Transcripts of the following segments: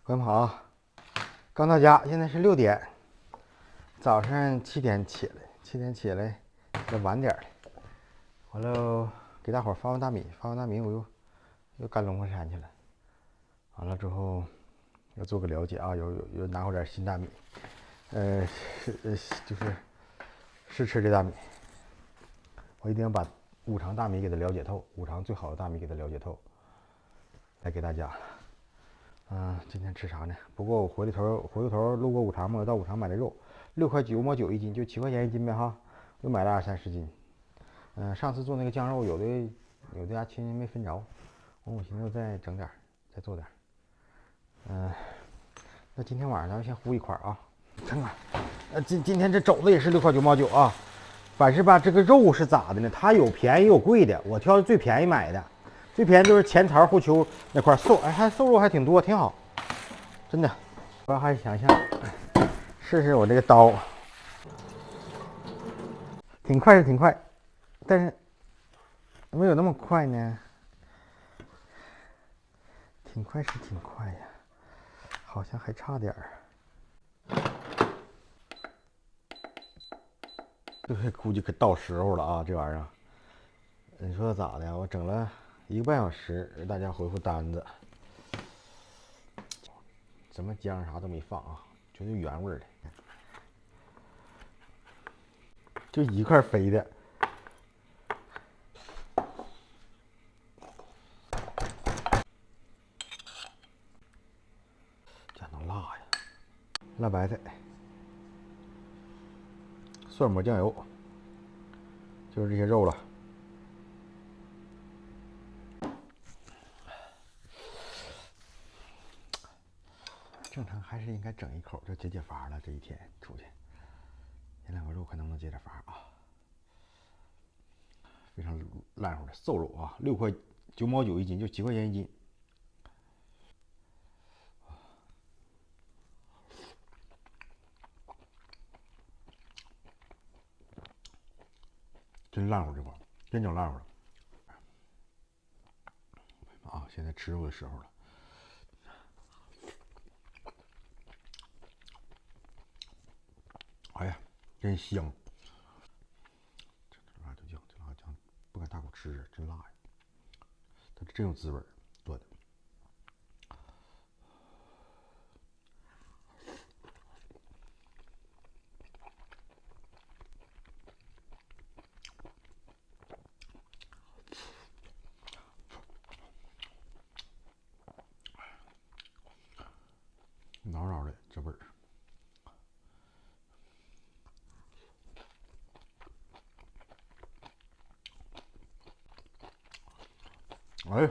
朋友们好，刚到家，现在是6点，早上7点起来，7点起来，要晚点儿。完了，给大伙发完大米，我又干龙凤山去了。完了之后，要做个了解啊，又拿回点新大米，就是试吃的大米。我一定要把五常大米给它了解透，五常最好的大米给它了解透，来给大家。今天吃啥呢？不过我回过头路过五常嘛，到五常买的肉，6块9毛9一斤，就7块钱一斤呗哈。又买了20-30斤。上次做那个酱肉，有的家亲戚没分着，我寻思再整点，再做点。那今天晚上咱们先烀一块啊。看看，今天这肘子也是6块9毛9啊。反正吧，这个肉是咋的呢？它有便宜有贵的，我挑的最便宜买的。最便宜就是前槽后丘那块瘦，还瘦肉还挺多，挺好，真的。我还想想试试我这个刀，挺快是挺快，但是没有那么快呢。挺快是挺快呀，好像还差点儿。这估计可到时候了啊，这玩意儿。你说咋的？我整了1个半小时，大家回复单子。什么姜啥都没放啊，绝对原味的，就一块肥的。这能辣呀！辣白菜、蒜末、酱油，就是这些肉了。正常还是应该整一口就解乏了。这一天出去，这2个肉看能不能解点乏啊！非常烂乎的瘦肉啊，6块9毛9一斤，就7块钱一斤。真烂乎这块，真整烂乎了啊！现在吃肉的时候了。哎呀，真香！这辣椒酱，不敢大口吃，真辣呀！它真有滋味做的。挠挠的这味儿。哎，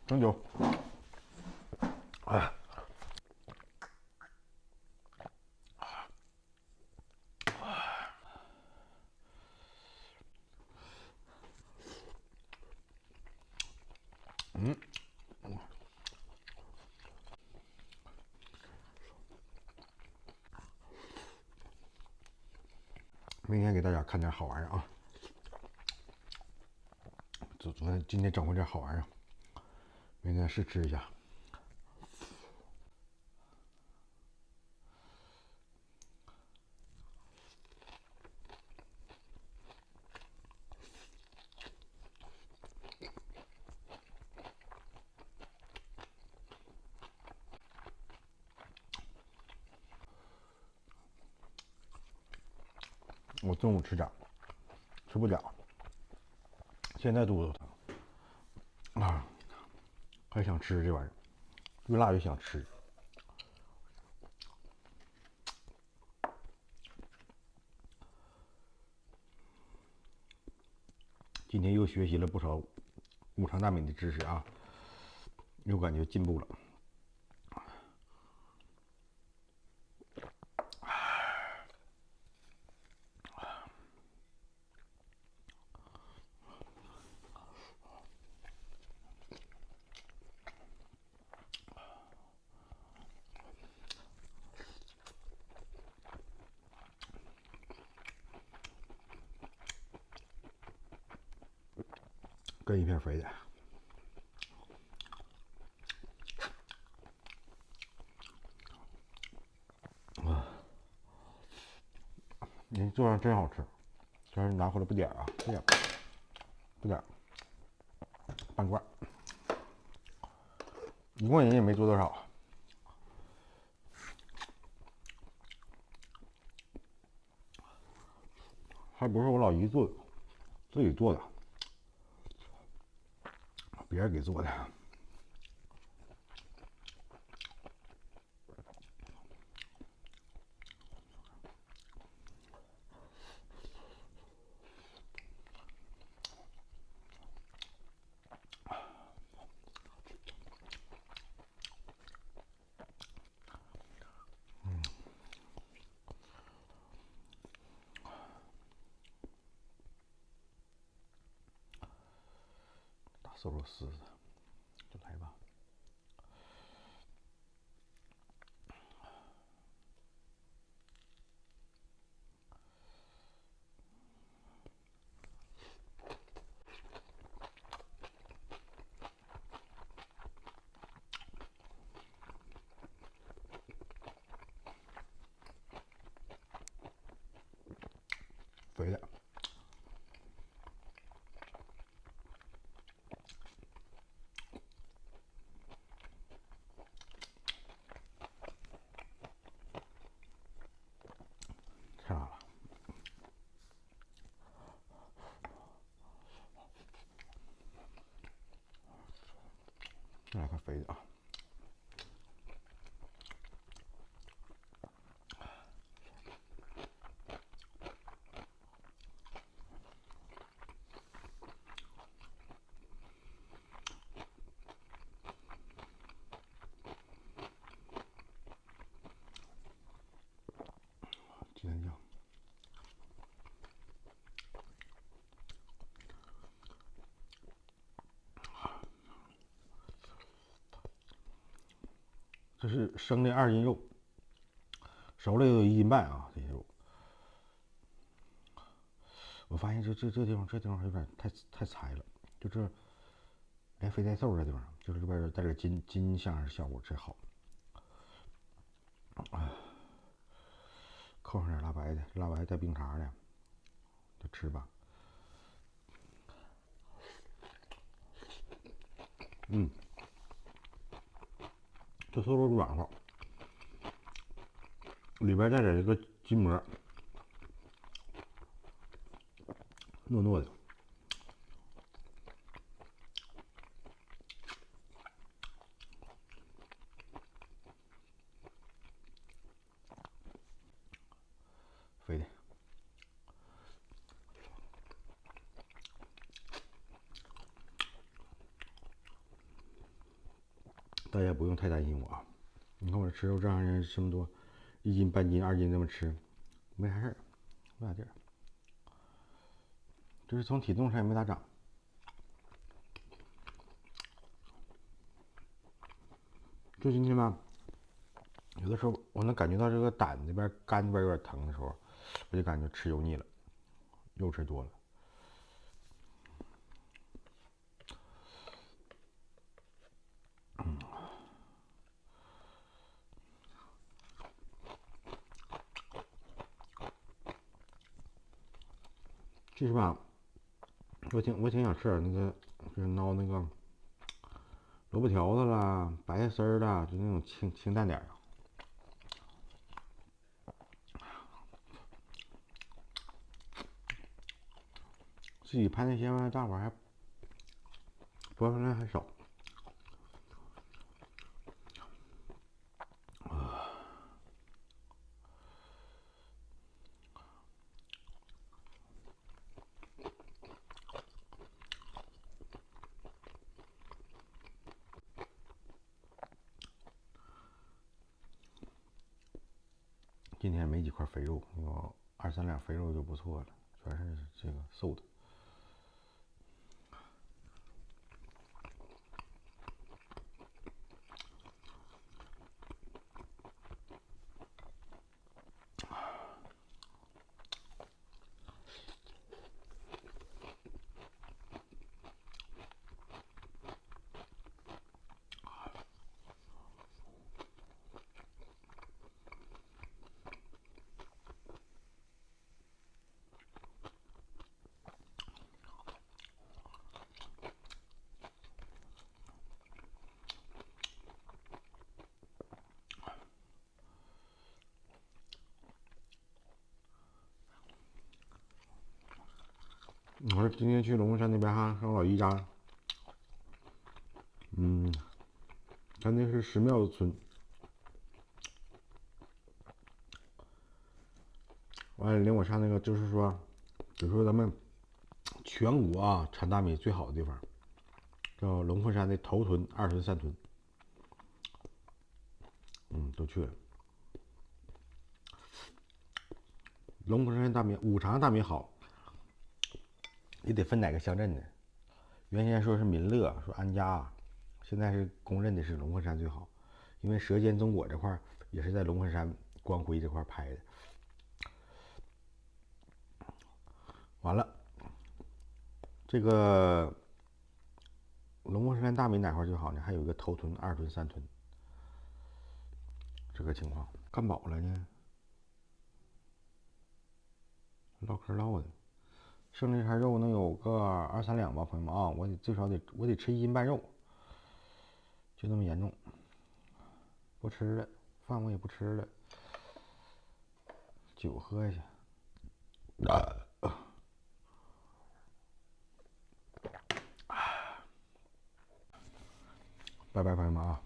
整酒。哎，明天给大家看点好玩儿啊！今天整回点好玩儿啊，明天试吃一下。我中午吃点，吃不了，现在肚子疼啊，还想吃这玩意儿，越辣越想吃。今天又学习了不少五常大米的知识啊，又感觉进步了。跟一片肥的。做上真好吃。这是拿回来不点啊，不点，半罐。一共人也没做多少，还不是我老姨做的，自己做的，别人给做的。大瘦肉丝，就来吧。肥的，太辣了。再来块肥的啊！鸡蛋酱。这是生的2斤肉，熟了有1斤半啊，这些肉。我发现这地方有点太柴了，就这，连肥菜瘦这地方，就是这边带点金香的效果才好。扣上点辣白的，辣白带冰碴的，就吃吧。这瘦肉软和，里边带点这个筋膜，糯糯的。肥的，大家不用太担心我啊！你看我吃肉这样人这么多，1斤半斤2斤这么吃，没啥事儿，没啥地儿。就是从体重上也没咋长。就今天吧，有的时候我能感觉到这个胆那边、肝那边有点疼的时候，我就感觉吃油腻了，肉吃多了。其实吧，我挺想吃点那个，就是捞那个萝卜条子啦、白菜丝儿啦，就那种清淡点的。自己拍那些大伙还播放量还少。今天没几块肥肉，有2、3两肥肉就不错了，全是这个瘦的。我说今天去龙凤山那边哈，上我老姨家，他那是石庙村，完了领我上那个，就是说咱们全国啊产大米最好的地方，叫龙凤山的头屯、二屯、三屯，都去了。龙凤山大米、五常大米好，也得分哪个乡镇的。原先说是民乐，说安家，现在是公认的是龙凤山最好，因为《舌尖中国》这块也是在龙凤山光辉这块拍的。完了，这个龙凤山大米哪块最好呢？还有一个头屯、二屯、三屯，这个情况。干饱了呢，唠嗑唠的，剩这盘肉能有个2、3两吧，朋友们啊，最少我得吃1斤半肉，就这么严重。不吃了，饭我也不吃了，酒喝一下。拜拜，朋友们啊！